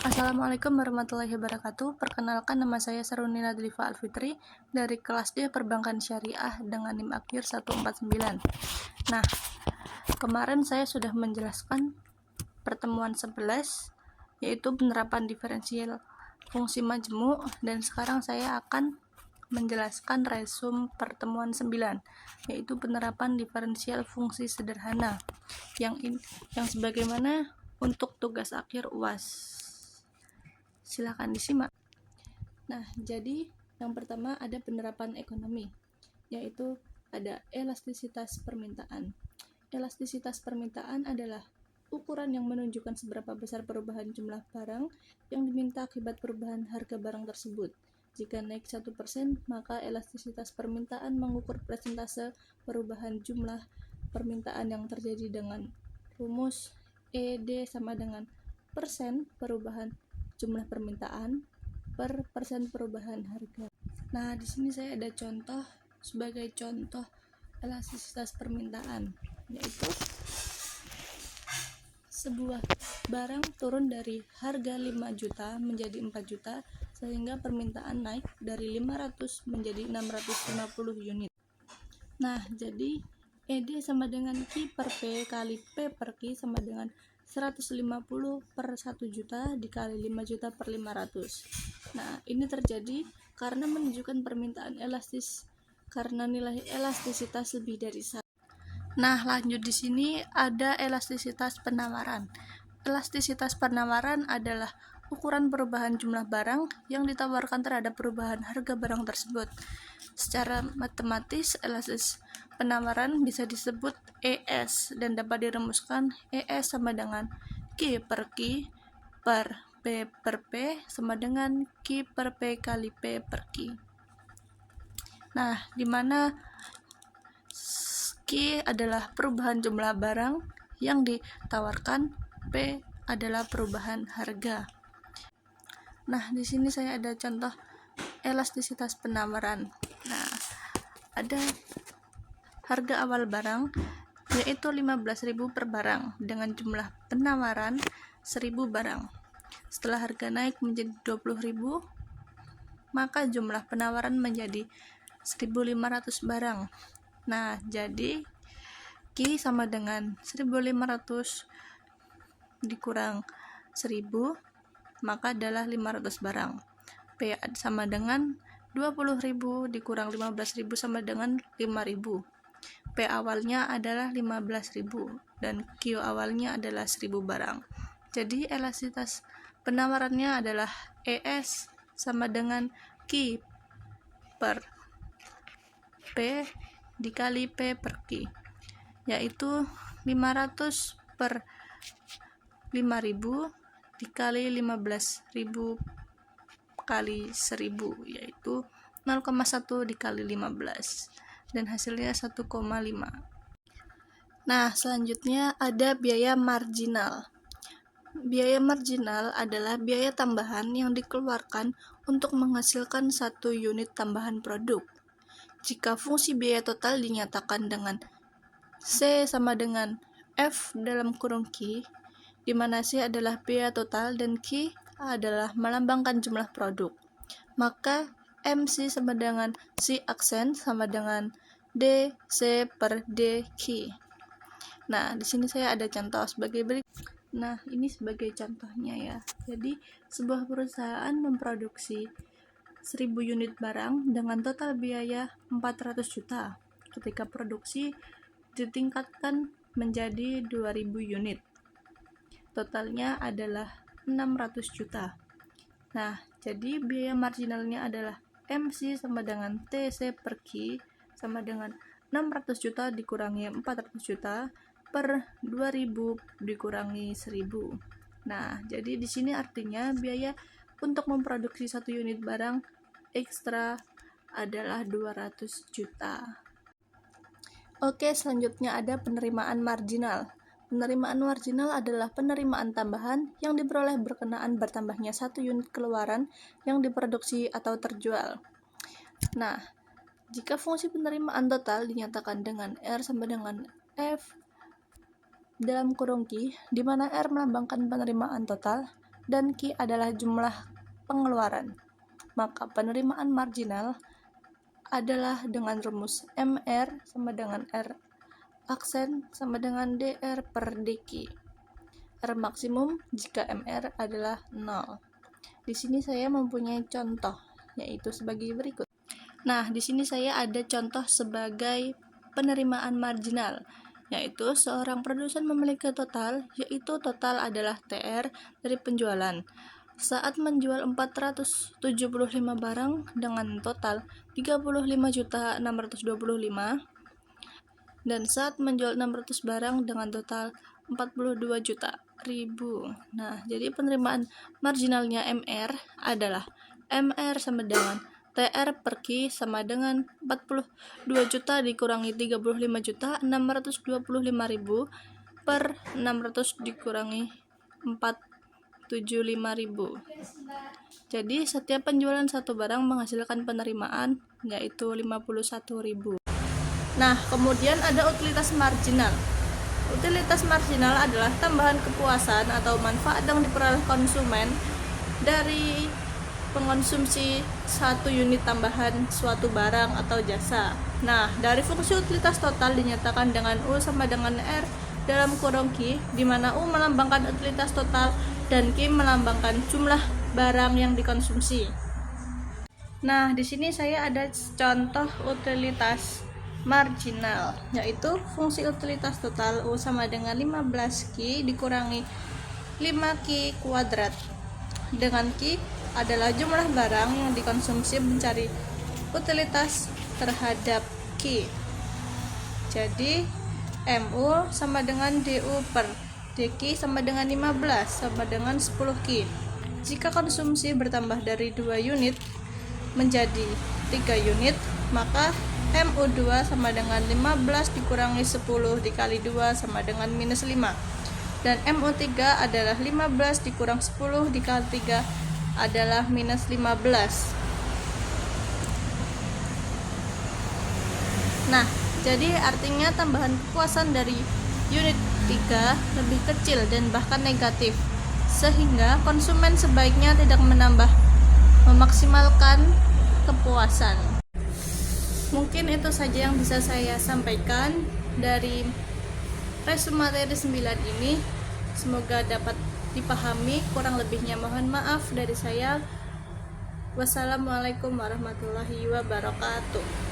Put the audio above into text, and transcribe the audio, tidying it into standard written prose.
Assalamualaikum warahmatullahi wabarakatuh. Perkenalkan, nama saya Saruni Nadlifa Alfitri dari kelas D Perbankan Syariah dengan NIM akhir 149. Nah, kemarin saya sudah menjelaskan pertemuan 11 yaitu penerapan diferensial fungsi majmuk, dan sekarang saya akan menjelaskan resum pertemuan 9 yaitu penerapan diferensial fungsi sederhana yang sebagaimana untuk tugas akhir UAS. Silakan disimak. Nah, jadi yang pertama ada penerapan ekonomi, yaitu ada elastisitas permintaan. Elastisitas permintaan adalah ukuran yang menunjukkan seberapa besar perubahan jumlah barang yang diminta akibat perubahan harga barang tersebut. Jika naik 1%, maka elastisitas permintaan mengukur persentase perubahan jumlah permintaan yang terjadi dengan rumus ED sama dengan persen perubahan jumlah permintaan per persen perubahan harga. Nah, di sini saya ada contoh sebagai contoh elastisitas permintaan, yaitu sebuah barang turun dari harga 5 juta menjadi 4 juta sehingga permintaan naik dari 500 menjadi 650 unit. Nah, jadi ED sama dengan Q per P kali P per Q sama dengan 150 per 1 juta dikali 5 juta per 500. Nah, ini terjadi karena menunjukkan permintaan elastis karena nilai elastisitas lebih dari 1. Nah, lanjut di sini ada elastisitas penawaran. Elastisitas penawaran adalah ukuran perubahan jumlah barang yang ditawarkan terhadap perubahan harga barang tersebut. Secara matematis, elastis penawaran bisa disebut ES dan dapat dirumuskan ES sama dengan Q per Q per P per P sama dengan Q per P kali P per Q. Nah, di mana Q adalah perubahan jumlah barang yang ditawarkan, P adalah perubahan harga. Nah, di sini saya ada contoh elastisitas penawaran. Nah, ada harga awal barang yaitu 15.000 per barang dengan jumlah penawaran 1.000 barang. Setelah harga naik menjadi 20.000, maka jumlah penawaran menjadi 1.500 barang. Nah, jadi Q sama dengan 1.500 dikurang 1.000, maka adalah 500 barang. P sama dengan 20.000 dikurang 15.000 sama dengan 5.000. P awalnya adalah 15.000 dan Q awalnya adalah 1.000 barang. Jadi elastisitas penawarannya adalah ES sama dengan Q per P dikali P per Q, yaitu 500 per 5.000 dikali 15.000 kali 1.000, yaitu 0,1 dikali 15, dan hasilnya 1,5. Nah, selanjutnya ada biaya marginal. Biaya marginal adalah biaya tambahan yang dikeluarkan untuk menghasilkan 1 unit tambahan produk. Jika fungsi biaya total dinyatakan dengan C sama dengan F dalam kurung Q, di mana C adalah biaya total dan Q adalah melambangkan jumlah produk, maka MC sama dengan C aksen sama dengan DC per DQ. Nah, di sini saya ada contoh sebagai berikut. Nah, ini sebagai contohnya ya. Jadi, sebuah perusahaan memproduksi 1.000 unit barang dengan total biaya 400 juta. Ketika produksi ditingkatkan menjadi 2.000 unit. Totalnya adalah 600 juta. Nah, jadi biaya marginalnya adalah MC sama dengan TC per Q sama dengan 600 juta dikurangi 400 juta per 2.000 dikurangi 1.000. Nah, jadi di sini artinya biaya untuk memproduksi 1 unit barang ekstra adalah 200 juta. Oke, selanjutnya ada penerimaan marginal. Penerimaan marginal adalah penerimaan tambahan yang diperoleh berkenaan bertambahnya 1 unit keluaran yang diproduksi atau terjual. Nah, jika fungsi penerimaan total dinyatakan dengan R sama dengan F dalam kurung Q, di mana R melambangkan penerimaan total, dan Q adalah jumlah pengeluaran. Maka penerimaan marginal adalah dengan rumus MR sama dengan R aksen sama dengan DR per DQ. R maksimum jika MR adalah 0. Di sini saya mempunyai contoh, yaitu sebagai berikut. Nah, di sini saya ada contoh sebagai penerimaan marginal, yaitu seorang produsen memiliki total, yaitu total adalah TR dari penjualan. Saat menjual 475 barang dengan total 35.625 dan saat menjual 600 barang dengan total 42 juta ribu. Nah, jadi penerimaan marginalnya MR adalah MR sama dengan TR per Q sama dengan 42 juta dikurangi 35 juta 625.000 per 600 dikurangi 475.000. Jadi setiap penjualan satu barang menghasilkan penerimaan yaitu 51.000. Nah, kemudian ada utilitas marginal. Utilitas marginal adalah tambahan kepuasan atau manfaat yang diperoleh konsumen dari pengonsumsi satu unit tambahan suatu barang atau jasa. Nah, dari fungsi utilitas total dinyatakan dengan U sama dengan R dalam kurung Q, di mana U melambangkan utilitas total dan Q melambangkan jumlah barang yang dikonsumsi. Nah, di sini saya ada contoh utilitas marginal, yaitu fungsi utilitas total U sama dengan 15Q dikurangi 5Q kuadrat, dengan Q adalah jumlah barang yang dikonsumsi mencari utilitas terhadap Q. Jadi MU sama dengan DU per DQ sama dengan 15 sama dengan 10Q. Jika konsumsi bertambah dari 2 unit menjadi 3 unit, maka MU2 sama dengan 15 dikurangi 10 dikali 2 sama dengan minus 5. Dan MU3 adalah 15 dikurang 10 dikali 3 adalah minus 15. Nah, jadi artinya tambahan kepuasan dari unit 3 lebih kecil dan bahkan negatif, sehingga konsumen sebaiknya tidak memaksimalkan kepuasan. Mungkin itu saja yang bisa saya sampaikan dari resume materi 9 ini. Semoga dapat dipahami, kurang lebihnya mohon maaf dari saya. Wassalamualaikum warahmatullahi wabarakatuh.